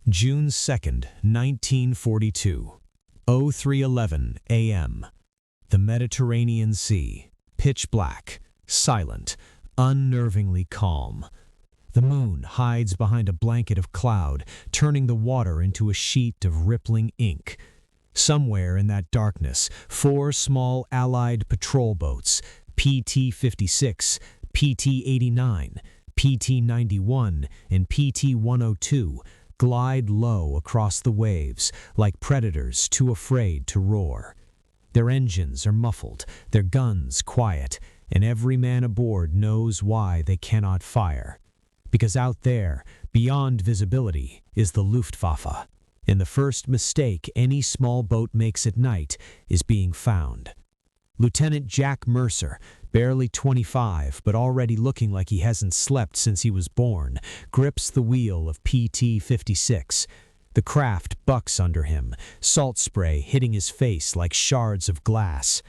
June 2nd, 1942, 03:11 a.m. The Mediterranean Sea, pitch black, silent, unnervingly calm. The moon hides behind a blanket of cloud, turning the water into a sheet of rippling ink. Somewhere in that darkness, 4 small Allied patrol boats, PT-56, PT-89, PT-91, and PT-102, glide low across the waves like predators too afraid to roar. Their engines are muffled, their guns quiet, and every man aboard knows why they cannot fire. Because out there, beyond visibility, is the Luftwaffe, and the first mistake any small boat makes at night is being found. Lieutenant Jack Mercer, barely 25 but already looking like he hasn't slept since he was born, grips the wheel of PT-56. The craft bucks under him, salt spray hitting his face like shards of glass.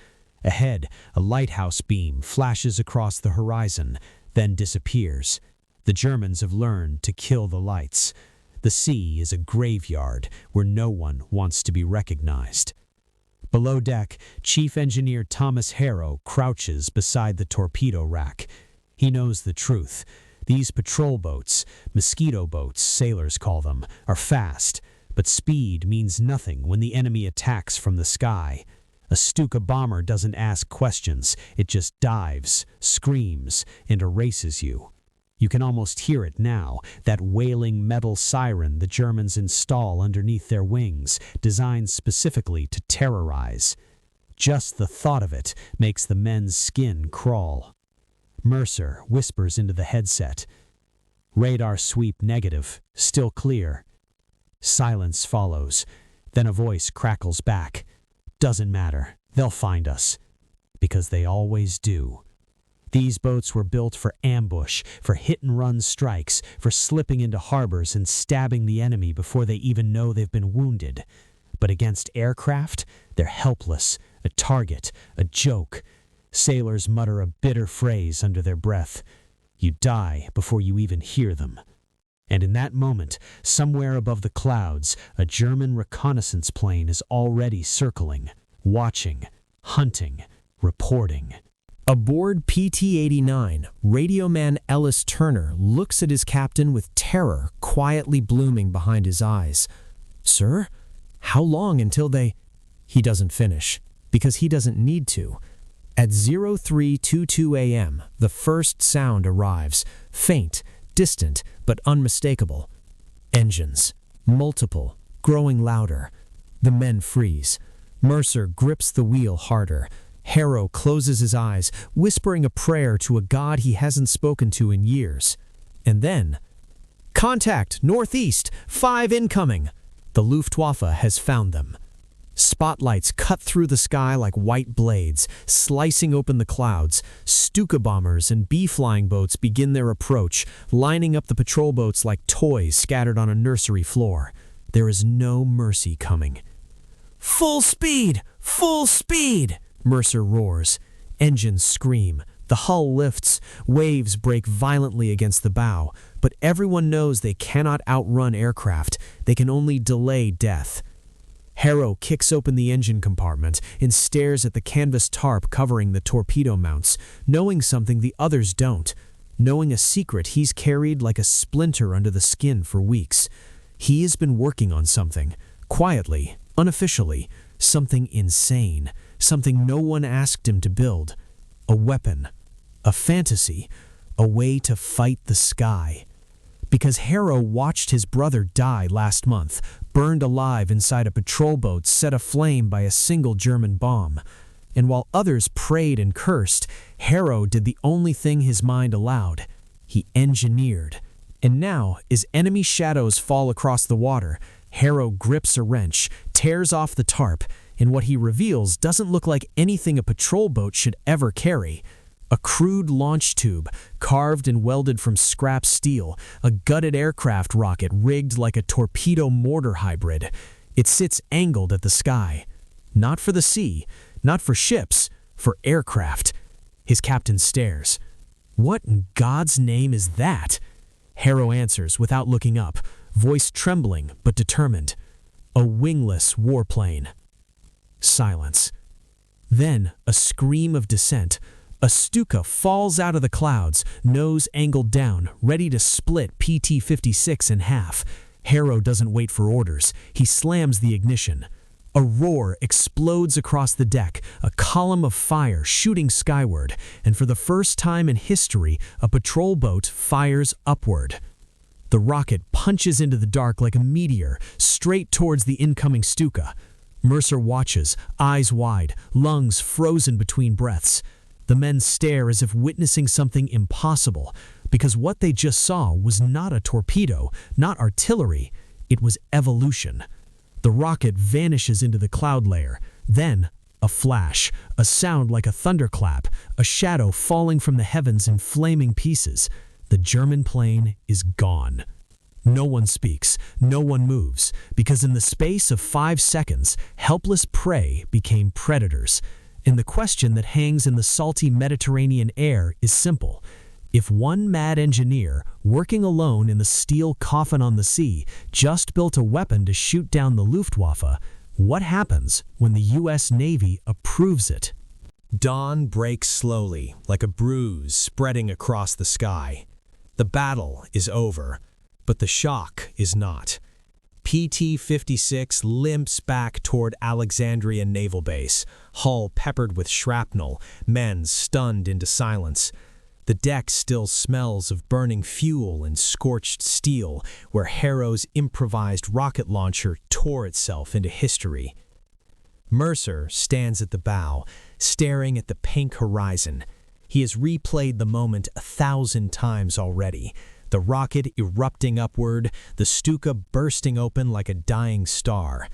Ahead, a lighthouse beam flashes across the horizon, then disappears. The Germans have learned to kill the lights. The sea is a graveyard where no one wants to be recognized. Below deck, Chief Engineer Thomas Harrow crouches beside the torpedo rack. He knows the truth. These patrol boats, mosquito boats sailors call them, are fast, but speed means nothing when the enemy attacks from the sky. A Stuka bomber doesn't ask questions, it just dives, screams, and erases you. You can almost hear it now, that wailing metal siren the Germans install underneath their wings, designed specifically to terrorize. Just the thought of it makes the men's skin crawl. Mercer whispers into the headset. Radar sweep negative, still clear. Silence follows. Then a voice crackles back. Doesn't matter, they'll find us. Because they always do. These boats were built for ambush, for hit-and-run strikes, for slipping into harbors and stabbing the enemy before they even know they've been wounded. But against aircraft, they're helpless, a target, a joke. Sailors mutter a bitter phrase under their breath. You die before you even hear them. And in that moment, somewhere above the clouds, a German reconnaissance plane is already circling, watching, hunting, reporting. Aboard PT-89, radioman Ellis Turner looks at his captain with terror quietly blooming behind his eyes. Sir, how long until they... He doesn't finish, because he doesn't need to. At 03:22 a.m., the first sound arrives, faint, distant, but unmistakable. Engines, multiple, growing louder. The men freeze. Mercer grips the wheel harder. Harrow closes his eyes, whispering a prayer to a god he hasn't spoken to in years. And then, contact, northeast, 5 incoming. The Luftwaffe has found them. Spotlights cut through the sky like white blades, slicing open the clouds. Stuka bombers and B-flying boats begin their approach, lining up the patrol boats like toys scattered on a nursery floor. There is no mercy coming. Full speed! Full speed! Mercer roars. Engines scream. The hull lifts. Waves break violently against the bow. But everyone knows they cannot outrun aircraft. They can only delay death. Harrow kicks open the engine compartment and stares at the canvas tarp covering the torpedo mounts, knowing something the others don't. Knowing a secret he's carried like a splinter under the skin for weeks. He has been working on something. Quietly, unofficially. Something insane. Something no one asked him to build. A weapon. A fantasy. A way to fight the sky. Because Harrow watched his brother die last month, burned alive inside a patrol boat set aflame by a single German bomb. And while others prayed and cursed, Harrow did the only thing his mind allowed. He engineered. And now, as enemy shadows fall across the water, Harrow grips a wrench, tears off the tarp, and what he reveals doesn't look like anything a patrol boat should ever carry. A crude launch tube, carved and welded from scrap steel, a gutted aircraft rocket rigged like a torpedo mortar hybrid. It sits angled at the sky. Not for the sea, not for ships, for aircraft. His captain stares. What in God's name is that? Harrow answers without looking up. voice trembling but determined. "A wingless warplane." Silence. Then a scream of dissent. A Stuka falls out of the clouds, nose angled down, ready to split PT-56 in half. Harrow doesn't wait for orders. He slams the ignition. A roar explodes across the deck, a column of fire shooting skyward, and for the first time in history, a patrol boat fires upward. The rocket punches into the dark like a meteor, straight towards the incoming Stuka. Mercer watches, eyes wide, lungs frozen between breaths. The men stare as if witnessing something impossible, because what they just saw was not a torpedo, not artillery, it was evolution. The rocket vanishes into the cloud layer. Then, a flash, a sound like a thunderclap, a shadow falling from the heavens in flaming pieces. The German plane is gone. No one speaks, no one moves, because in the space of 5 seconds, helpless prey became predators. And the question that hangs in the salty Mediterranean air is simple. If one mad engineer, working alone in the steel coffin on the sea, just built a weapon to shoot down the Luftwaffe, what happens when the U.S. Navy approves it? Dawn breaks slowly, like a bruise spreading across the sky. The battle is over, but the shock is not. PT-56 limps back toward Alexandria Naval Base, hull peppered with shrapnel, men stunned into silence. The deck still smells of burning fuel and scorched steel, where Harrow's improvised rocket launcher tore itself into history. Mercer stands at the bow, staring at the pink horizon. He has replayed the moment 1,000 times already. The rocket erupting upward, the Stuka bursting open like a dying star.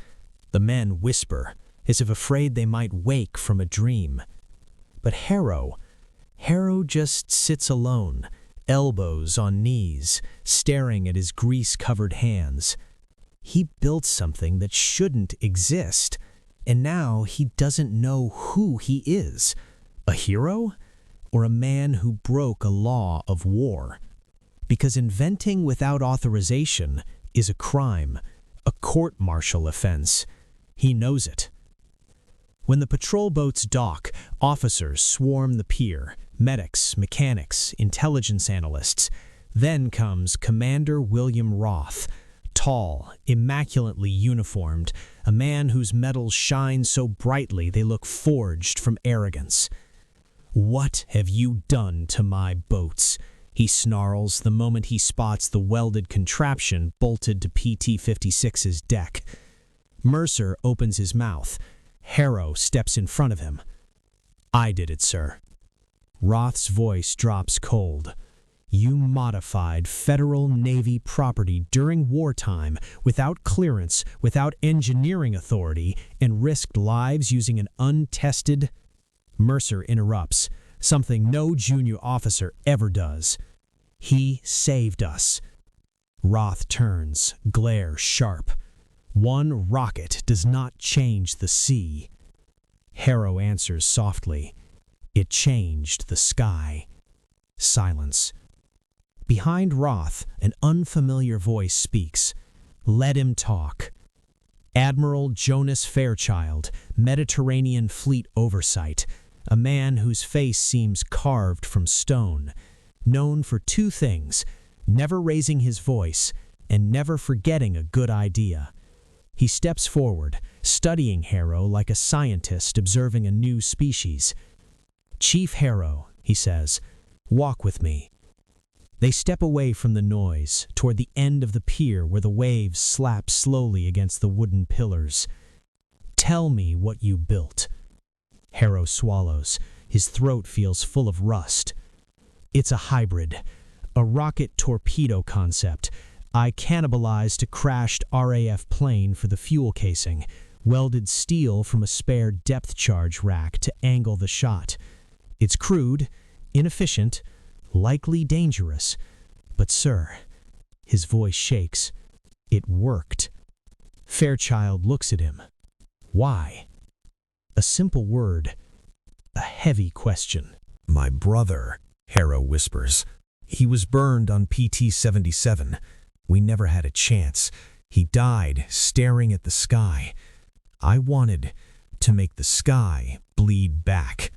The men whisper, as if afraid they might wake from a dream. But Harrow just sits alone, elbows on knees, staring at his grease-covered hands. He built something that shouldn't exist, and now he doesn't know who he is. A hero? Or a man who broke a law of war? Because inventing without authorization is a crime, a court-martial offense. He knows it. When the patrol boats dock, officers swarm the pier, medics, mechanics, intelligence analysts. Then comes Commander William Roth, tall, immaculately uniformed, a man whose medals shine so brightly they look forged from arrogance. "What have you done to my boats?" he snarls the moment he spots the welded contraption bolted to PT-56's deck. Mercer opens his mouth. Harrow steps in front of him. "I did it, sir." Roth's voice drops cold. "You modified Federal Navy property during wartime without clearance, without engineering authority, and risked lives using an untested—" Mercer interrupts, something no junior officer ever does. "He saved us." Roth turns, glare sharp. "One rocket does not change the sea." Harrow answers softly. "It changed the sky." Silence. Behind Roth, an unfamiliar voice speaks. Let him talk. Admiral Jonas Fairchild, Mediterranean Fleet Oversight, a man whose face seems carved from stone, known for 2 things, never raising his voice and never forgetting a good idea. He steps forward, studying Harrow like a scientist observing a new species. "Chief Harrow," he says, "walk with me." They step away from the noise, toward the end of the pier where the waves slap slowly against the wooden pillars. "Tell me what you built." Harrow swallows. His throat feels full of rust. "It's a hybrid, a rocket torpedo concept. I cannibalized a crashed RAF plane for the fuel casing, welded steel from a spare depth charge rack to angle the shot. It's crude, inefficient, likely dangerous. But sir," his voice shakes, "it worked." Fairchild looks at him. Why? A simple word, a heavy question. "My brother," Harrow whispers. "He was burned on PT-77. We never had a chance. He died staring at the sky. I wanted to make the sky bleed back."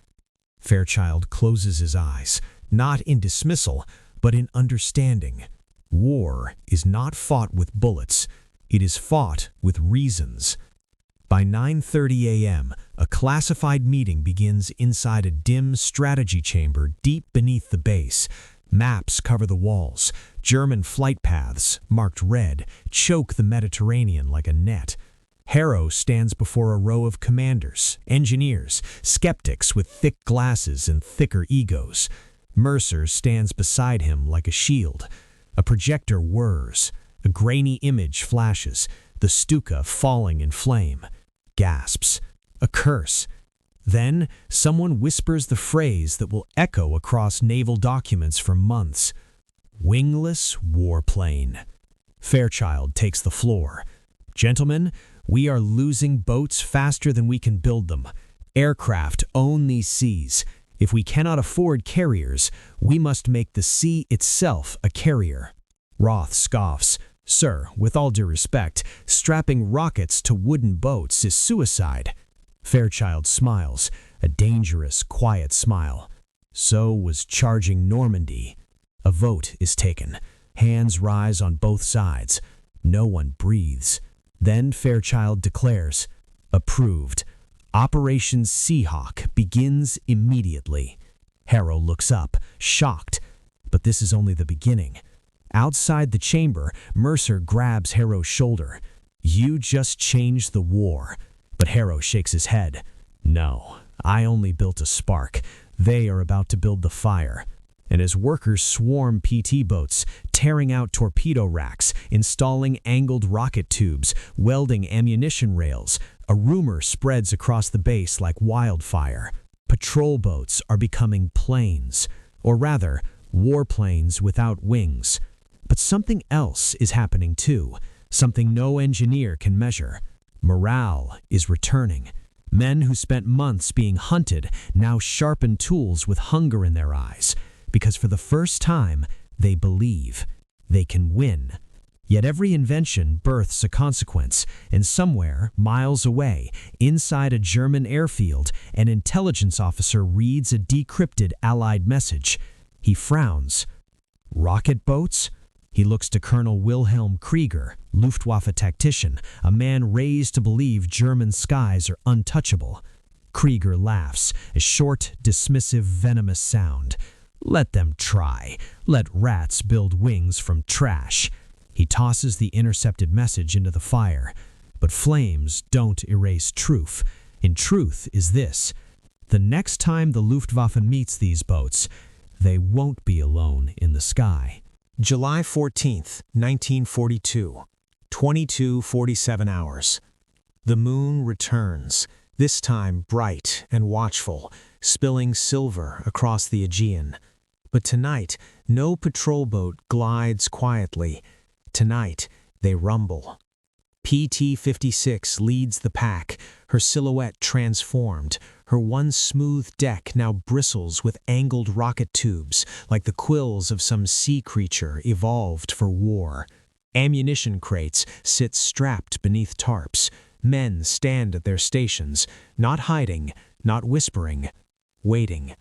Fairchild closes his eyes, not in dismissal, but in understanding. War is not fought with bullets. It is fought with reasons. By 9:30 a.m., a classified meeting begins inside a dim strategy chamber deep beneath the base. Maps cover the walls. German flight paths, marked red, choke the Mediterranean like a net. Harrow stands before a row of commanders, engineers, skeptics with thick glasses and thicker egos. Mercer stands beside him like a shield. A projector whirs. A grainy image flashes, the Stuka falling in flame. Gasps. A curse. Then someone whispers the phrase that will echo across naval documents for months. Wingless Warplane. Fairchild takes the floor. "Gentlemen, we are losing boats faster than we can build them. Aircraft own these seas. If we cannot afford carriers, we must make the sea itself a carrier." Roth scoffs. "Sir, with all due respect, strapping rockets to wooden boats is suicide." Fairchild smiles, a dangerous, quiet smile. "So was charging Normandy." A vote is taken. Hands rise on both sides. No one breathes. Then Fairchild declares, "Approved. Operation Seahawk begins immediately." Harrow looks up, shocked. But this is only the beginning. Outside the chamber, Mercer grabs Harrow's shoulder. "You just changed the war." But Harrow shakes his head. "No, I only built a spark. They are about to build the fire." And as workers swarm PT boats, tearing out torpedo racks, installing angled rocket tubes, welding ammunition rails, a rumor spreads across the base like wildfire. Patrol boats are becoming planes, or rather, warplanes without wings. But something else is happening too, something no engineer can measure. Morale is returning. Men who spent months being hunted now sharpen tools with hunger in their eyes, because for the first time, they believe they can win. Yet every invention births a consequence, and somewhere, miles away, inside a German airfield, an intelligence officer reads a decrypted Allied message. He frowns. Rocket boats? He looks to Colonel Wilhelm Krieger, Luftwaffe tactician, a man raised to believe German skies are untouchable. Krieger laughs, a short, dismissive, venomous sound. "Let them try. Let rats build wings from trash." He tosses the intercepted message into the fire. But flames don't erase truth. And truth is this: the next time the Luftwaffe meets these boats, they won't be alone in the sky. July 14th, 1942, 22:47 hours. The moon returns, this time bright and watchful, spilling silver across the Aegean. But tonight, no patrol boat glides quietly. Tonight, they rumble. PT-56 leads the pack, her silhouette transformed. Her once smooth deck now bristles with angled rocket tubes, like the quills of some sea creature evolved for war. Ammunition crates sit strapped beneath tarps. Men stand at their stations, not hiding, not whispering, waiting.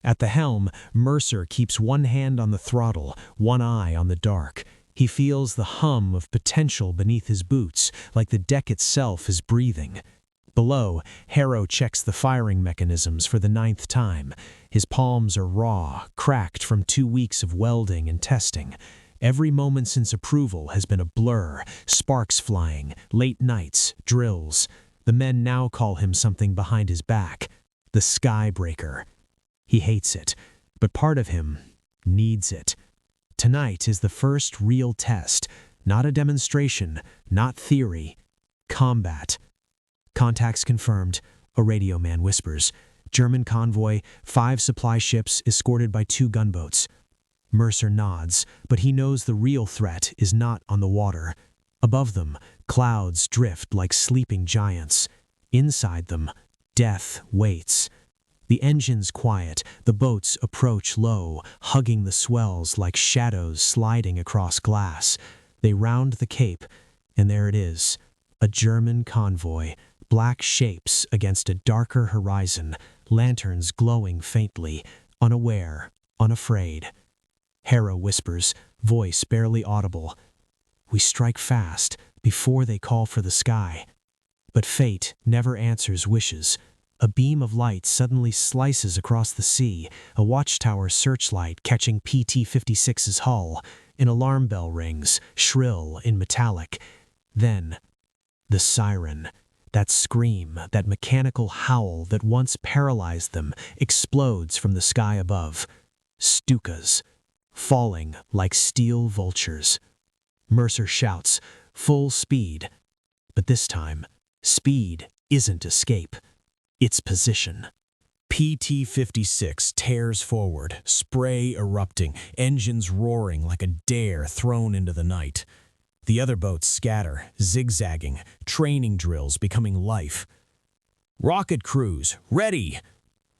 At the helm, Mercer keeps one hand on the throttle, one eye on the dark. He feels the hum of potential beneath his boots, like the deck itself is breathing. Below, Harrow checks the firing mechanisms for the 9th time. His palms are raw, cracked from 2 weeks of welding and testing. Every moment since approval has been a blur, sparks flying, late nights, drills. The men now call him something behind his back, the Skybreaker. He hates it, but part of him needs it. Tonight is the first real test, not a demonstration, not theory, combat. Contacts confirmed, a radio man whispers. German convoy, 5 supply ships escorted by 2 gunboats. Mercer nods, but he knows the real threat is not on the water. Above them, clouds drift like sleeping giants. Inside them, death waits. The engines quiet, the boats approach low, hugging the swells like shadows sliding across glass. They round the cape, and there it is, a German convoy, black shapes against a darker horizon, lanterns glowing faintly, unaware, unafraid. Harrow whispers, voice barely audible, "We strike fast, before they call for the sky." But fate never answers wishes. A beam of light suddenly slices across the sea, a watchtower searchlight catching PT-56's hull. An alarm bell rings, shrill in metallic. Then, the siren. That scream, that mechanical howl that once paralyzed them, explodes from the sky above. Stukas, falling like steel vultures. Mercer shouts, "Full speed." But this time, speed isn't escape. It's position. PT-56 tears forward, spray erupting, engines roaring like a dare thrown into the night. The other boats scatter, zigzagging, training drills becoming life. "Rocket crews, ready!"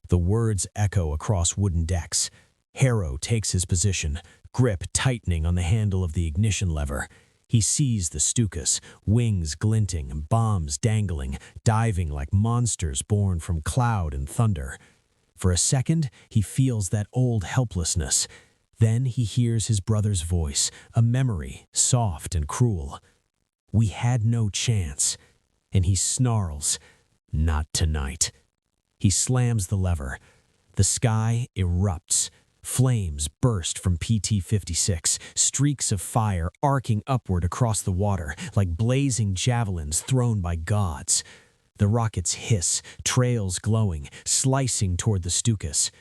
The words echo across wooden decks. Harrow takes his position, grip tightening on the handle of the ignition lever. He sees the Stukas, wings glinting, bombs dangling, diving like monsters born from cloud and thunder. For a second, he feels that old helplessness. Then he hears his brother's voice, a memory, soft and cruel. "We had no chance." And he snarls, "Not tonight." He slams the lever. The sky erupts. Flames burst from PT-56, streaks of fire arcing upward across the water like blazing javelins thrown by gods. The rockets hiss, trails glowing, slicing toward the Stukas.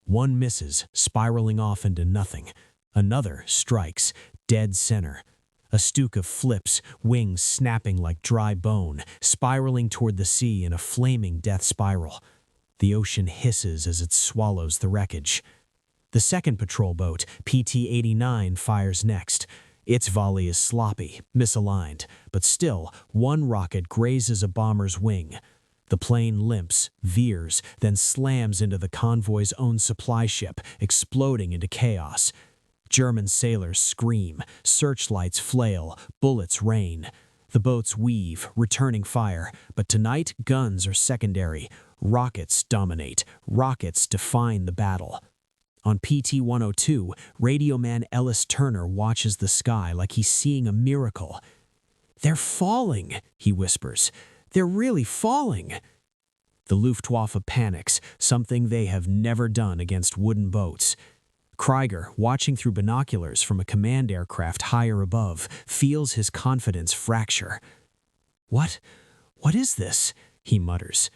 One misses, spiraling off into nothing. Another strikes, dead center. A Stuka flips, wings snapping like dry bone, spiraling toward the sea in a flaming death spiral. The ocean hisses as it swallows the wreckage. The second patrol boat, PT-89, fires next. Its volley is sloppy, misaligned, but still, one rocket grazes a bomber's wing. The plane limps, veers, then slams into the convoy's own supply ship, exploding into chaos. German sailors scream, searchlights flail, bullets rain. The boats weave, returning fire, but tonight guns are secondary. Rockets dominate, rockets define the battle. On PT-102, radio man Ellis Turner watches the sky like he's seeing a miracle. "They're falling," he whispers. "They're really falling." The Luftwaffe panics, something they have never done against wooden boats. Krieger, watching through binoculars from a command aircraft higher above, feels his confidence fracture. What is this?" he mutters.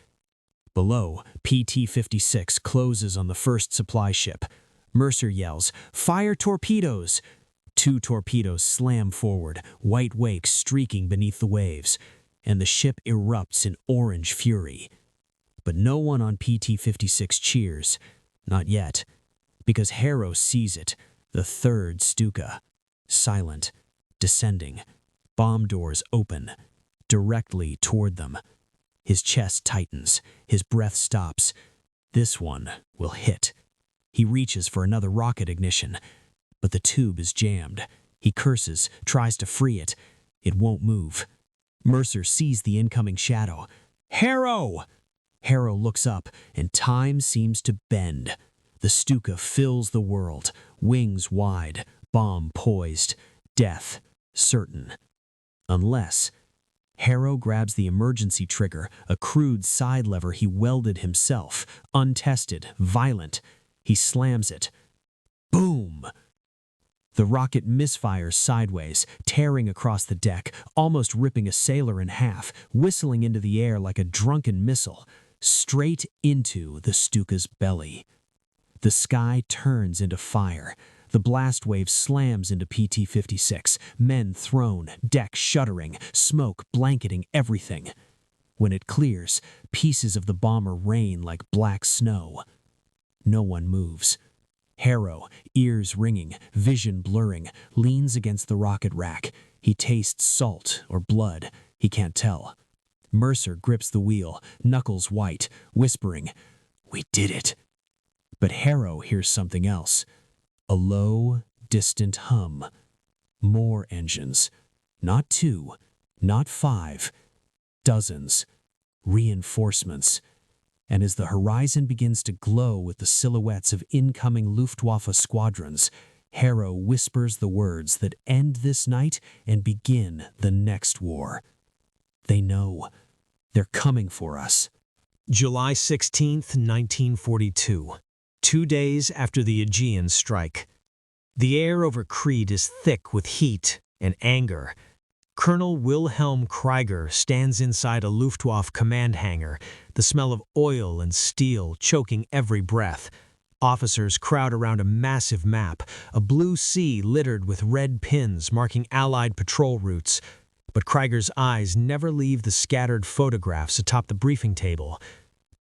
Below, PT-56 closes on the first supply ship. Mercer yells, "Fire torpedoes!" 2 torpedoes slam forward, white wakes streaking beneath the waves, and the ship erupts in orange fury. But no one on PT-56 cheers. Not yet. Because Harrow sees it, the third Stuka. Silent, descending. Bomb doors open, directly toward them. His chest tightens, his breath stops. This one will hit. He reaches for another rocket ignition, but the tube is jammed. He curses, tries to free it. It won't move. Mercer sees the incoming shadow. "Harrow!" Harrow looks up, and time seems to bend. The Stuka fills the world, wings wide, bomb poised, death certain. Unless Harrow grabs the emergency trigger, a crude side lever he welded himself, untested, violent. He slams it. Boom! The rocket misfires sideways, tearing across the deck, almost ripping a sailor in half, whistling into the air like a drunken missile, straight into the Stuka's belly. The sky turns into fire. The blast wave slams into PT-56, men thrown, deck shuddering, smoke blanketing everything. When it clears, pieces of the bomber rain like black snow. No one moves. Harrow, ears ringing, vision blurring, leans against the rocket rack. He tastes salt or blood. He can't tell. Mercer grips the wheel, knuckles white, whispering, "We did it." But Harrow hears something else. A low, distant hum. More engines. Not 2, not 5, dozens, reinforcements. And as the horizon begins to glow with the silhouettes of incoming Luftwaffe squadrons, Harrow whispers the words that end this night and begin the next war. They know. They're coming for us. July 16th, 1942. 2 days after the Aegean strike. The air over Crete is thick with heat and anger. Colonel Wilhelm Krieger stands inside a Luftwaffe command hangar, the smell of oil and steel choking every breath. Officers crowd around a massive map, a blue sea littered with red pins marking Allied patrol routes. But Krieger's eyes never leave the scattered photographs atop the briefing table.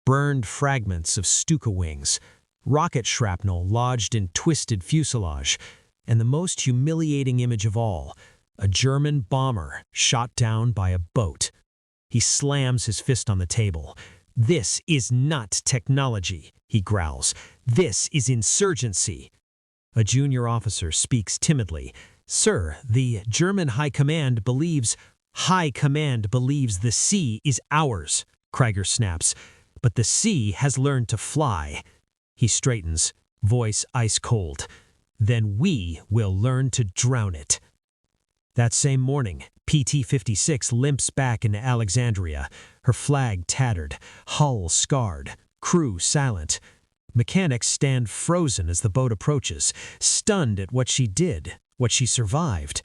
Burned fragments of Stuka wings, rocket shrapnel lodged in twisted fuselage, and the most humiliating image of all, a German bomber shot down by a boat. He slams his fist on the table. "This is not technology," he growls. "This is insurgency." A junior officer speaks timidly. "Sir, the German High Command believes..." "High Command believes the sea is ours," Krieger snaps. "But the sea has learned to fly." He straightens, voice ice cold. "Then we will learn to drown it." That same morning, PT-56 limps back into Alexandria, her flag tattered, hull scarred, crew silent. Mechanics stand frozen as the boat approaches, stunned at what she did, what she survived.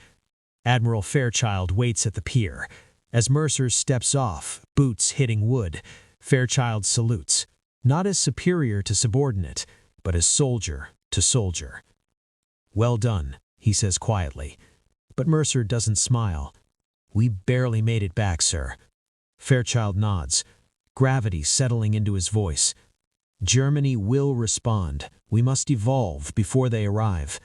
Admiral Fairchild waits at the pier. As Mercer steps off, boots hitting wood, Fairchild salutes, not as superior to subordinate, but as soldier to soldier. "Well done," he says quietly. But Mercer doesn't smile. "We barely made it back, sir." Fairchild nods, gravity settling into his voice. "Germany will respond. We must evolve before they arrive."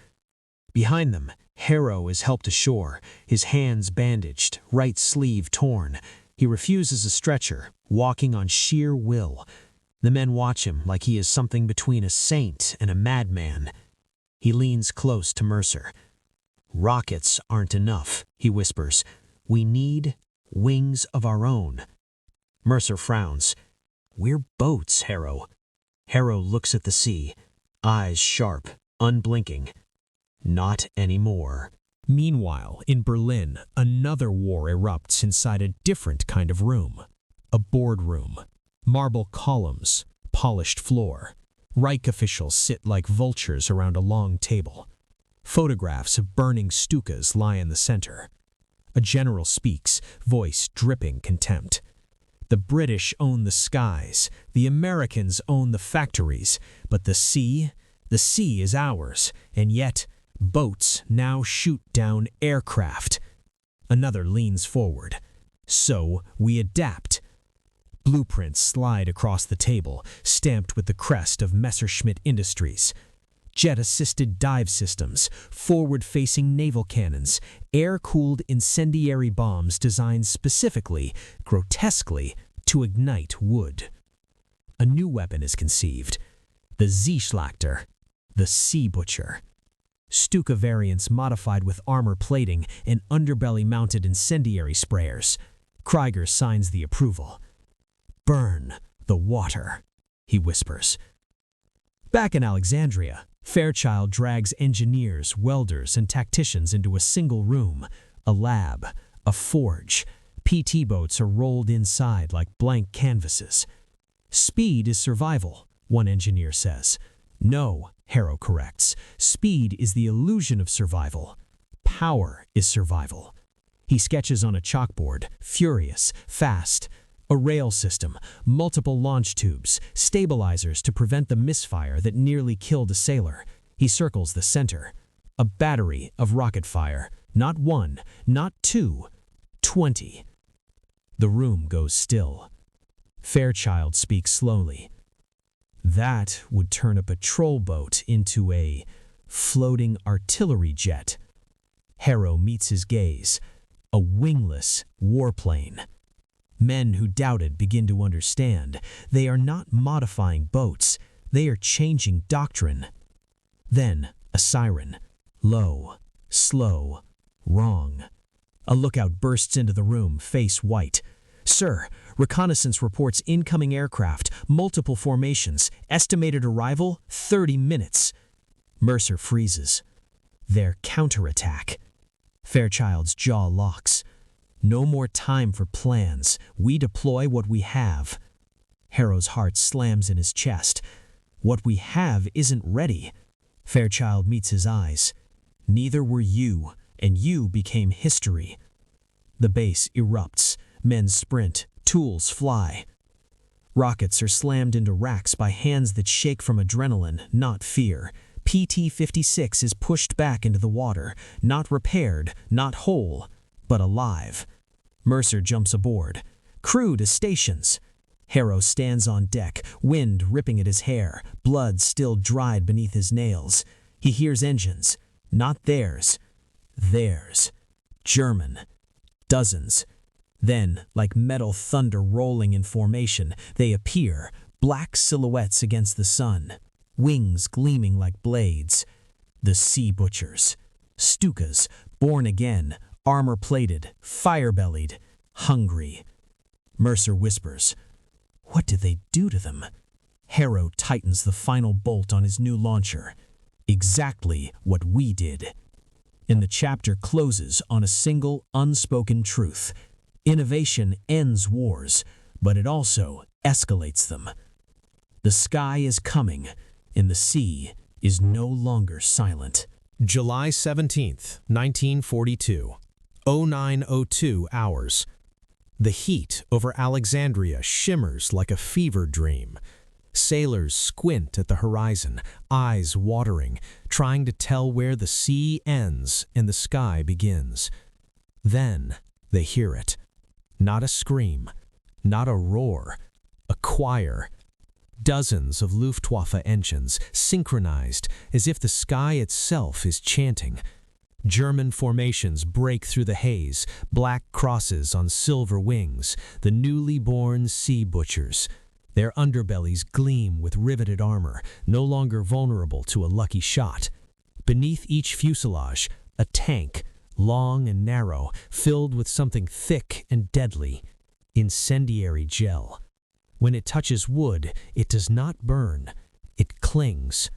Behind them, Harrow is helped ashore, his hands bandaged, right sleeve torn. He refuses a stretcher, walking on sheer will. The men watch him like he is something between a saint and a madman. He leans close to Mercer. "Rockets aren't enough," he whispers. "We need wings of our own." Mercer frowns. "We're boats, Harrow." Harrow looks at the sea, eyes sharp, unblinking. "Not anymore." Meanwhile, in Berlin, another war erupts inside a different kind of room. A boardroom. Marble columns, polished floor. Reich officials sit like vultures around a long table. Photographs of burning Stukas lie in the center. A general speaks, voice dripping contempt. "The British own the skies, the Americans own the factories, but the sea is ours, and yet boats now shoot down aircraft." Another leans forward. "So we adapt." Blueprints slide across the table, stamped with the crest of Messerschmitt Industries. Jet-assisted dive systems, forward-facing naval cannons, air-cooled incendiary bombs designed specifically, grotesquely, to ignite wood. A new weapon is conceived, the Seeschlachter, the Sea Butcher. Stuka variants modified with armor plating and underbelly-mounted incendiary sprayers. Krieger signs the approval. "Burn the water," he whispers. Back in Alexandria, Fairchild drags engineers, welders, and tacticians into a single room, a lab, a forge. PT boats are rolled inside like blank canvases. "Speed is survival," one engineer says. "No," Harrow corrects. "Speed is the illusion of survival. Power is survival." He sketches on a chalkboard, furious, fast. A rail system, multiple launch tubes, stabilizers to prevent the misfire that nearly killed a sailor. He circles the center. A battery of rocket fire. Not 1, not 2, 20. The room goes still. Fairchild speaks slowly. "That would turn a patrol boat into a floating artillery jet." Harrow meets his gaze. A wingless warplane. Men who doubted begin to understand. They are not modifying boats. They are changing doctrine. Then a siren. Low, slow, wrong. A lookout bursts into the room, face white. "Sir, reconnaissance reports incoming aircraft, multiple formations, estimated arrival 30 minutes. Mercer freezes. Their counterattack. Fairchild's jaw locks. No more time for plans. We deploy what we have. Harrow's heart slams in his chest. What we have isn't ready. Fairchild meets his eyes. Neither were you, and you became history. The base erupts. Men sprint. Tools fly. Rockets are slammed into racks by hands that shake from adrenaline, not fear. PT-56 is pushed back into the water, not repaired, not whole, but alive. Mercer jumps aboard. Crew to stations. Harrow stands on deck, wind ripping at his hair, blood still dried beneath his nails. He hears engines. Not theirs. Theirs. German. Dozens. Then, like metal thunder rolling in formation, they appear, black silhouettes against the sun, wings gleaming like blades. The Sea Butchers. Stukas, born again, armor-plated, fire-bellied, hungry. Mercer whispers, "What did they do to them?" Harrow tightens the final bolt on his new launcher. Exactly what we did. And the chapter closes on a single unspoken truth. Innovation ends wars, but it also escalates them. The sky is coming, and the sea is no longer silent. July 17th, 1942, 09:02 hours. The heat over Alexandria shimmers like a fever dream. Sailors squint at the horizon, eyes watering, trying to tell where the sea ends and the sky begins. Then they hear it. Not a scream, not a roar, a choir. Dozens of Luftwaffe engines, synchronized as if the sky itself is chanting. German formations break through the haze, black crosses on silver wings, the newly born Sea Butchers. Their underbellies gleam with riveted armor, no longer vulnerable to a lucky shot. Beneath each fuselage, a tank, long and narrow, filled with something thick and deadly, incendiary gel. When it touches wood, it does not burn, it clings.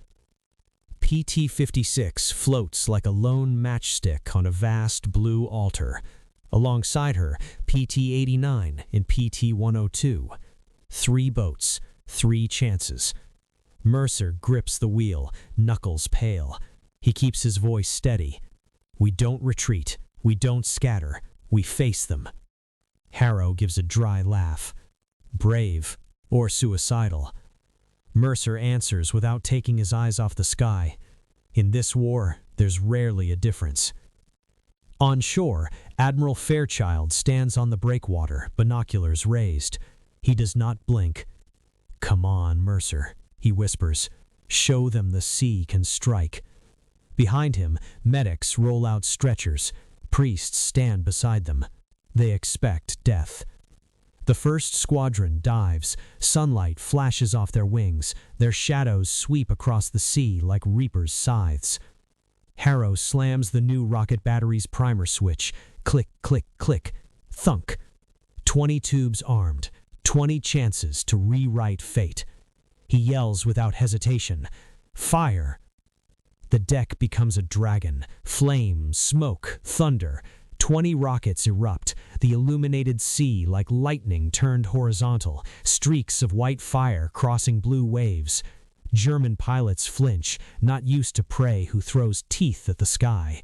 PT-56 floats like a lone matchstick on a vast blue altar. Alongside her, PT-89 and PT-102. 3 boats, 3 chances. Mercer grips the wheel, knuckles pale. He keeps his voice steady. We don't retreat. We don't scatter. We face them. Harrow gives a dry laugh. Brave or suicidal. Mercer answers without taking his eyes off the sky. In this war, there's rarely a difference. On shore, Admiral Fairchild stands on the breakwater, binoculars raised. He does not blink. "Come on, Mercer," he whispers. "Show them the sea can strike." Behind him, medics roll out stretchers. Priests stand beside them. They expect death. The first squadron dives. Sunlight flashes off their wings. Their shadows sweep across the sea like reapers' scythes. Harrow slams the new rocket battery's primer switch. Click, click, click. Thunk. 20 tubes armed. 20 chances to rewrite fate. He yells without hesitation, "Fire!" The deck becomes a dragon. Flame, smoke, thunder. 20 rockets erupt. The illuminated sea like lightning turned horizontal. Streaks of white fire crossing blue waves. German pilots flinch, not used to prey who throws teeth at the sky.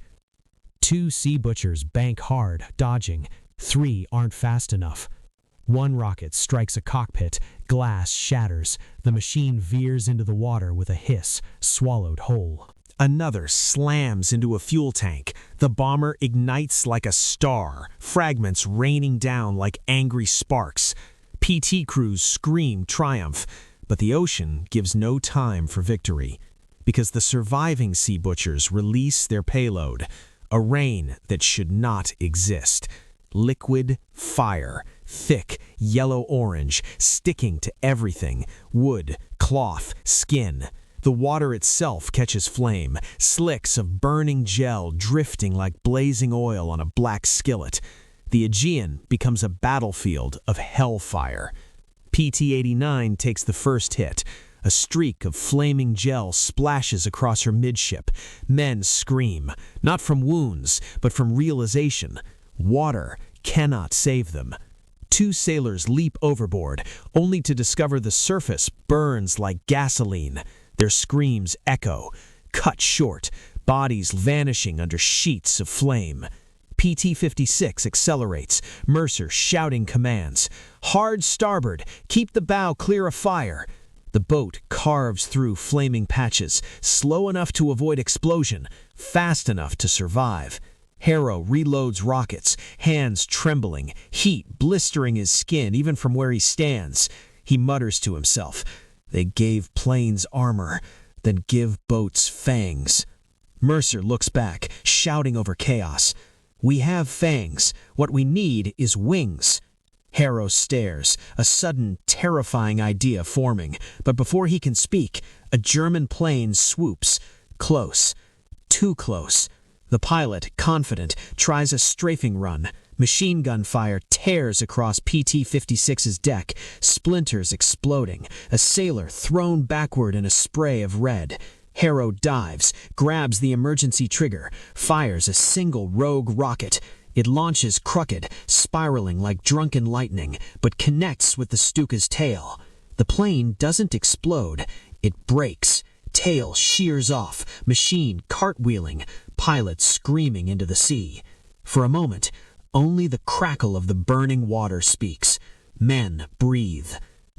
2 Sea Butchers bank hard, dodging. 3 aren't fast enough. 1 rocket strikes a cockpit. Glass shatters. The machine veers into the water with a hiss, swallowed whole. Another slams into a fuel tank. The bomber ignites like a star, fragments raining down like angry sparks. PT crews scream triumph, but the ocean gives no time for victory, because the surviving Sea Butchers release their payload, a rain that should not exist. Liquid fire, thick, yellow-orange, sticking to everything, wood, cloth, skin. The water itself catches flame, slicks of burning gel drifting like blazing oil on a black skillet. The Aegean becomes a battlefield of hellfire. PT-89 takes the first hit. A streak of flaming gel splashes across her midship. Men scream, not from wounds, but from realization. Water cannot save them. 2 sailors leap overboard, only to discover the surface burns like gasoline. Their screams echo, cut short, bodies vanishing under sheets of flame. PT-56 accelerates, Mercer shouting commands. Hard starboard, keep the bow clear of fire. The boat carves through flaming patches, slow enough to avoid explosion, fast enough to survive. Harrow reloads rockets, hands trembling, heat blistering his skin even from where he stands. He mutters to himself, "They gave planes armor, then give boats fangs." Mercer looks back, shouting over chaos. "We have fangs. What we need is wings." Harrow stares, a sudden, terrifying idea forming, but before he can speak, a German plane swoops. Close. Too close. The pilot, confident, tries a strafing run. Machine gun fire tears across PT-56's deck, splinters exploding, a sailor thrown backward in a spray of red. Harrow dives, grabs the emergency trigger, fires a single rogue rocket. It launches crooked, spiraling like drunken lightning, but connects with the Stuka's tail. The plane doesn't explode, it breaks. Tail shears off, machine cartwheeling, pilot screaming into the sea. For a moment, only the crackle of the burning water speaks. Men breathe.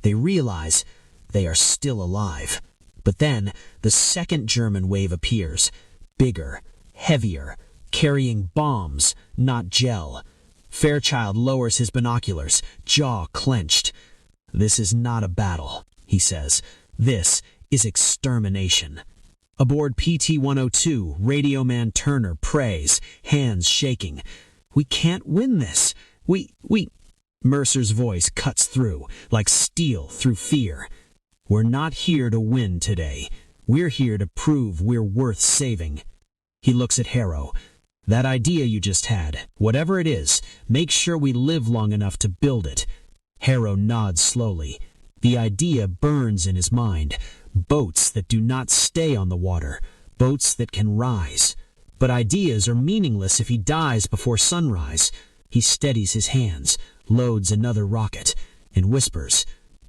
They realize they are still alive. But then, the second German wave appears. Bigger, heavier, carrying bombs, not gel. Fairchild lowers his binoculars, jaw clenched. "This is not a battle," he says. "This is extermination." Aboard PT-102, Radio Man Turner prays, hands shaking. "We can't win this. We... Mercer's voice cuts through, like steel through fear. "We're not here to win today. We're here to prove we're worth saving." He looks at Harrow. "That idea you just had, whatever it is, make sure we live long enough to build it." Harrow nods slowly. The idea burns in his mind. Boats that do not stay on the water. Boats that can rise. But ideas are meaningless if he dies before sunrise. He steadies his hands, loads another rocket, and whispers,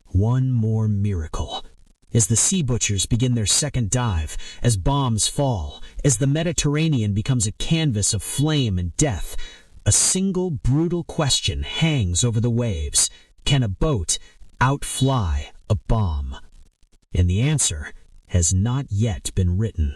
"One more miracle." As the sea butchers begin their second dive, as bombs fall, as the Mediterranean becomes a canvas of flame and death, a single brutal question hangs over the waves. Can a boat outfly a bomb? And the answer has not yet been written.